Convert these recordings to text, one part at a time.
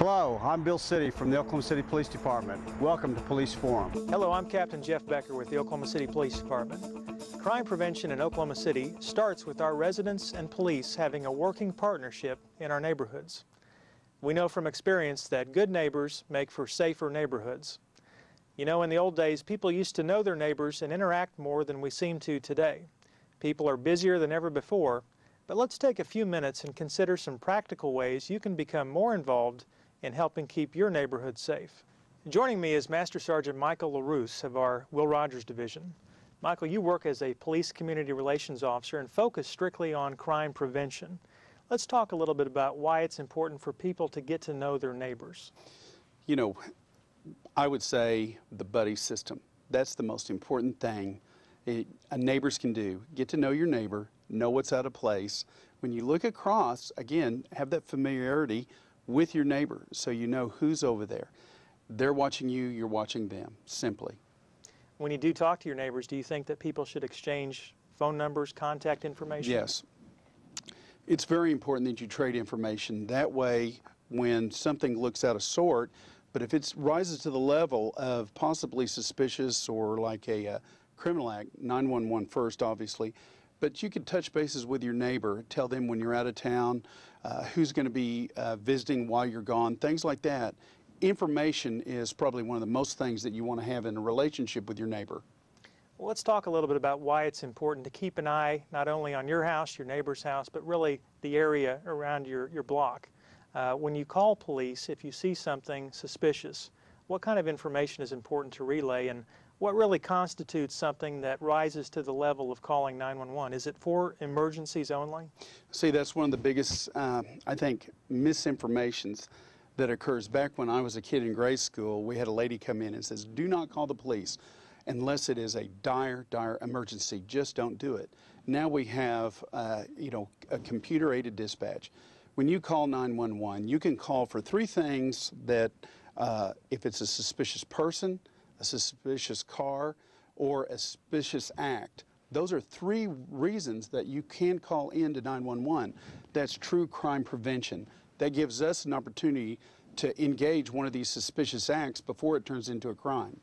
Hello, I'm Bill City from the Oklahoma City Police Department. Welcome to PoliceForum. Hello, I'm Captain Jeff Becker with the Oklahoma City Police Department. Crime prevention in Oklahoma City starts with our residents and police having a working partnership in our neighborhoods. We know from experience that good neighbors make for safer neighborhoods. You know, in the old days, people used to know their neighbors and interact more than we seem to today. People are busier than ever before, but let's take a few minutes and consider some practical ways you can become more involved in helping keep your neighborhood safe. Joining me is Master Sergeant Michael LaRousse of our Will Rogers Division. Michael, you work as a police community relations officer and focus strictly on crime prevention. Let's talk a little bit about why it's important for people to get to know their neighbors. You know, I would say the buddy system. That's the most important thing neighbors can do. Get to know your neighbor, know what's out of place. When you look across, again, have that familiarity with your neighbor so you know who's over there. They're watching you, you're watching them, simply. When you do talk to your neighbors, do you think that people should exchange phone numbers, contact information? Yes. It's very important that you trade information. That way, when something looks out of sort, but if it rises to the level of possibly suspicious or like a criminal act, 911 first, obviously, but you could touch bases with your neighbor, tell them when you're out of town, who's going to be visiting while you're gone, things like that. Information is probably one of the most things that you want to have in a relationship with your neighbor. Well, let's talk a little bit about why it's important to keep an eye not only on your house, your neighbor's house, but really the area around your block. When you call police, if you see something suspicious, what kind of information is important to relay, and what really constitutes something that rises to the level of calling 911? Is it for emergencies only? See, that's one of the biggest, I think, misinformations that occurs. Back when I was a kid in grade school, we had a lady come in and says, do not call the police unless it is a dire, dire emergency. Just don't do it. Now we have, you know, a computer-aided dispatch. When you call 911, you can call for three things that, if it's a suspicious person, a suspicious car, or a suspicious act. Those are three reasons that you can call into 911. That's true crime prevention. That gives us an opportunity to engage one of these suspicious acts before it turns into a crime.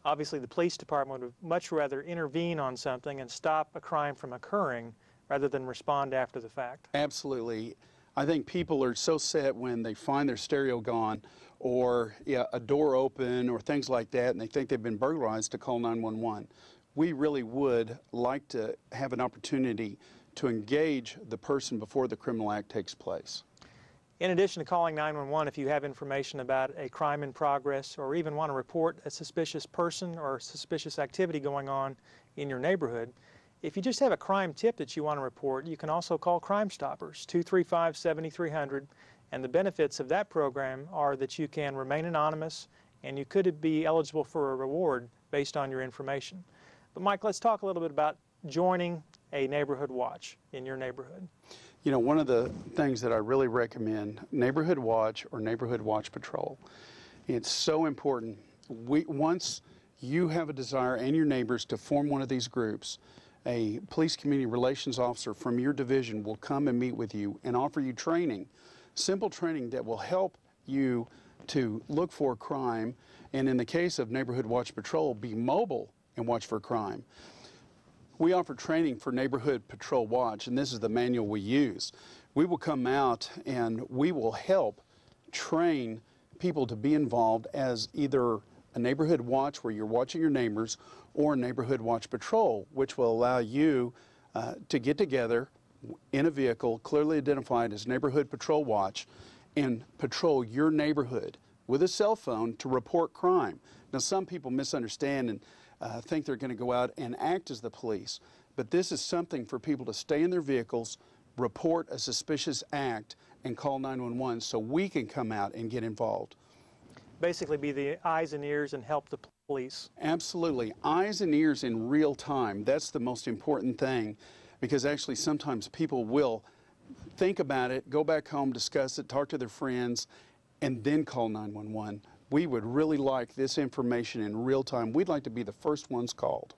Obviously, the police department would much rather intervene on something and stop a crime from occurring rather than respond after the fact. Absolutely. I think people are so set when they find their stereo gone or a door open or things like that, and they think they've been burglarized, to call 911. We really would like to have an opportunity to engage the person before the criminal act takes place. In addition to calling 911, if you have information about a crime in progress or even want to report a suspicious person or suspicious activity going on in your neighborhood, if you just have a crime tip that you want to report, you can also call Crime Stoppers, 235-7300, and the benefits of that program are that you can remain anonymous and you could be eligible for a reward based on your information. But Mike, let's talk a little bit about joining a neighborhood watch in your neighborhood. You know, one of the things that I really recommend, Neighborhood Watch or Neighborhood Watch Patrol. It's so important. Once you have a desire and your neighbors to form one of these groups, a police community relations officer from your division will come and meet with you and offer you training, simple training that will help you to look for crime, and in the case of Neighborhood Watch Patrol, be mobile and watch for crime. We offer training for Neighborhood Patrol Watch, and this is the manual we use. We will come out and we will help train people to be involved as either a neighborhood watch where you're watching your neighbors, or Neighborhood Watch Patrol, which will allow you to get together in a vehicle clearly identified as Neighborhood Patrol Watch and patrol your neighborhood with a cell phone to report crime. Now, some people misunderstand and think they're going to go out and act as the police, but this is something for people to stay in their vehicles, report a suspicious act, and call 911 so we can come out and get involved. Basically be the eyes and ears and help the police. Absolutely. Eyes and ears in real time. That's the most important thing, because actually sometimes people will think about it, go back home, discuss it, talk to their friends, and then call 911. We would really like this information in real time. We'd like to be the first ones called.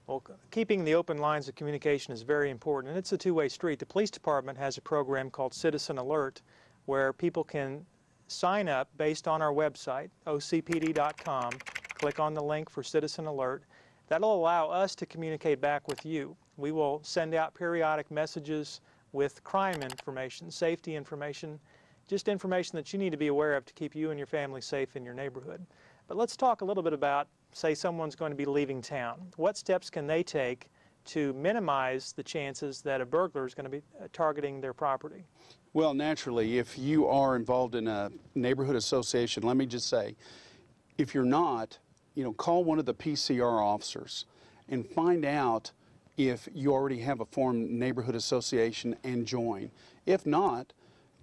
Well, keeping the open lines of communication is very important, and it's a two-way street. The police department has a program called Citizen Alert, where people can sign up based on our website, OCPD.com. Click on the link for Citizen Alert. That'll allow us to communicate back with you. We will send out periodic messages with crime information, safety information, just information that you need to be aware of to keep you and your family safe in your neighborhood. But let's talk a little bit about, say someone's going to be leaving town. What steps can they take to minimize the chances that a burglar is going to be targeting their property? Well, naturally, if you are involved in a neighborhood association, let me just say, if you're not, call one of the PCR officers and find out if you already have a formed neighborhood association and join. If not,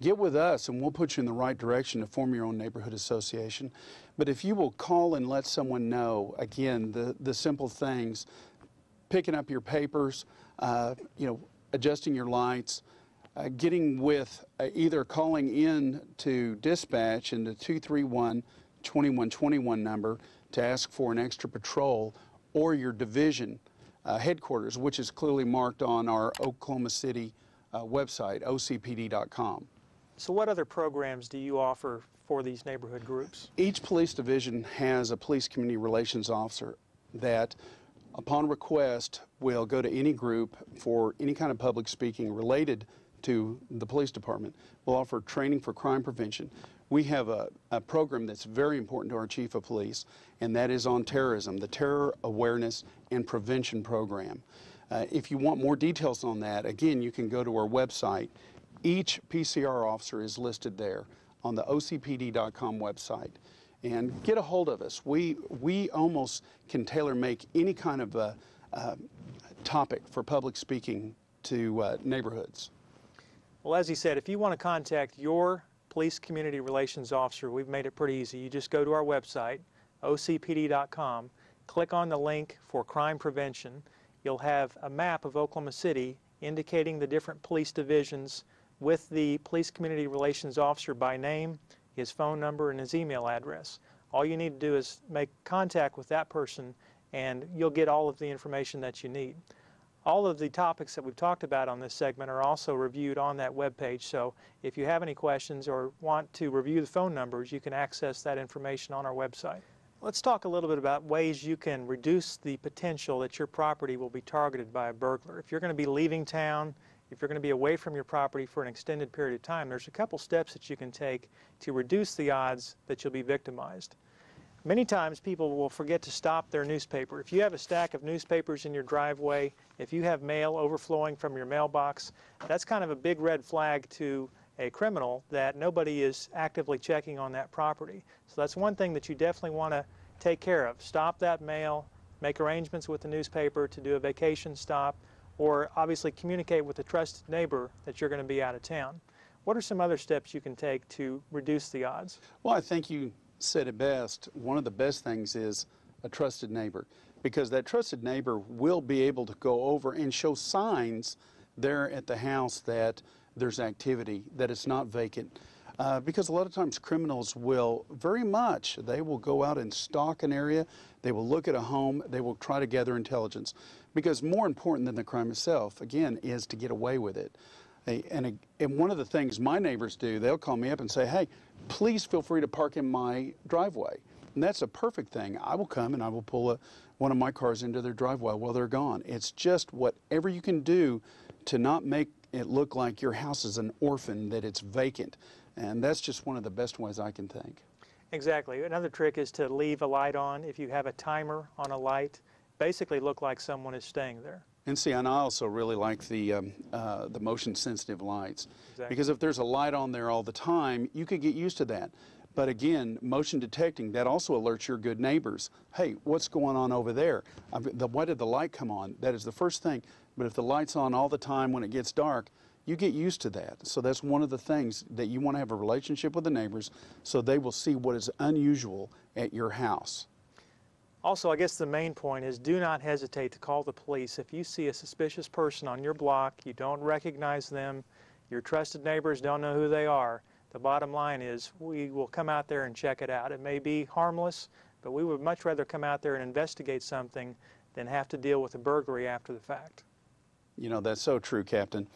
get with us and we'll put you in the right direction to form your own neighborhood association. But if you will call and let someone know, again, the simple things, picking up your papers, adjusting your lights, getting with either calling in to dispatch in the 231-2121 number to ask for an extra patrol, or your division headquarters, which is clearly marked on our Oklahoma City website, OCPD.com. So what other programs do you offer for these neighborhood groups? Each police division has a police community relations officer that, upon request, will go to any group for any kind of public speaking related to the police department. We'll offer training for crime prevention. We have a program that's very important to our chief of police, and that is on terrorism, the Terror Awareness and Prevention Program. If you want more details on that, again, you can go to our website. Each PCR officer is listed there on the OCPD.com website. And get a hold of us. We almost can tailor-make any kind of topic for public speaking to neighborhoods. Well, as he said, if you want to contact your police community relations officer, we've made it pretty easy. You just go to our website, OCPD.com, click on the link for crime prevention. You'll have a map of Oklahoma City indicating the different police divisions with the police community relations officer by name, his phone number, and his email address. All you need to do is make contact with that person and you'll get all of the information that you need. All of the topics that we've talked about on this segment are also reviewed on that webpage, so if you have any questions or want to review the phone numbers, you can access that information on our website. Let's talk a little bit about ways you can reduce the potential that your property will be targeted by a burglar. If you're going to be leaving town, if you're going to be away from your property for an extended period of time, there's a couple steps that you can take to reduce the odds that you'll be victimized. Many times people will forget to stop their newspaper. If you have a stack of newspapers in your driveway, if you have mail overflowing from your mailbox, that's kind of a big red flag to a criminal that nobody is actively checking on that property. So that's one thing that you definitely want to take care of. Stop that mail, make arrangements with the newspaper to do a vacation stop, or obviously communicate with a trusted neighbor that you're going to be out of town. What are some other steps you can take to reduce the odds? Well, I think you said it best. One of the best things is a trusted neighbor, because that trusted neighbor will be able to go over and show signs there at the house that there's activity, that it's not vacant. Because a lot of times criminals will they will go out and stalk an area, they will look at a home, they will try to gather intelligence. Because more important than the crime itself, again, is to get away with it. And one of the things my neighbors do, they'll call me up and say, hey, please feel free to park in my driveway. And that's a perfect thing. I will come and I will pull one of my cars into their driveway while they're gone. It's just whatever you can do to not make it look like your house is an orphan, that it's vacant. And that's just one of the best ways I can think. Exactly. Another trick is to leave a light on. If you have a timer on a light, basically look like someone is staying there. And see, and I also really like the motion-sensitive lights. Exactly. Because if there's a light on there all the time, you could get used to that. But again, motion detecting, that also alerts your good neighbors. Hey, what's going on over there? Why did the light come on? That is the first thing. But if the light's on all the time when it gets dark, you get used to that. So that's one of the things that you want to have a relationship with the neighbors so they will see what is unusual at your house. Also, I guess the main point is do not hesitate to call the police. If you see a suspicious person on your block, you don't recognize them, your trusted neighbors don't know who they are, the bottom line is we will come out there and check it out. It may be harmless, but we would much rather come out there and investigate something than have to deal with a burglary after the fact. You know, that's so true, Captain.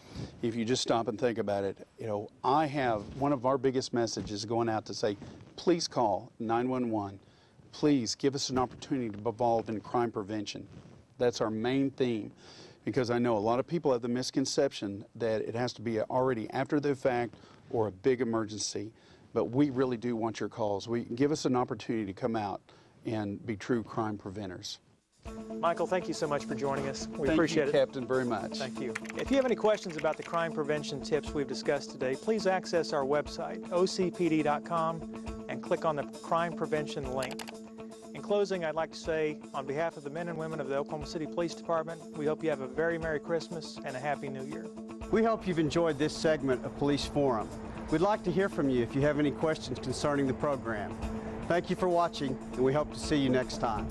If you just stop and think about it, you know, I have one of our biggest messages going out to say, please call 911. Please give us an opportunity to be involved in crime prevention. That's our main theme, because I know a lot of people have the misconception that it has to be already after the fact or a big emergency, but we really do want your calls. Give us an opportunity to come out and be true crime preventers. Michael, thank you so much for joining us. We appreciate it. Thank you, Captain, very much. Thank you. If you have any questions about the crime prevention tips we've discussed today, please access our website, ocpd.com, and click on the crime prevention link. In closing, I'd like to say, on behalf of the men and women of the Oklahoma City Police Department, we hope you have a very Merry Christmas and a Happy New Year. We hope you've enjoyed this segment of Police Forum. We'd like to hear from you if you have any questions concerning the program. Thank you for watching, and we hope to see you next time.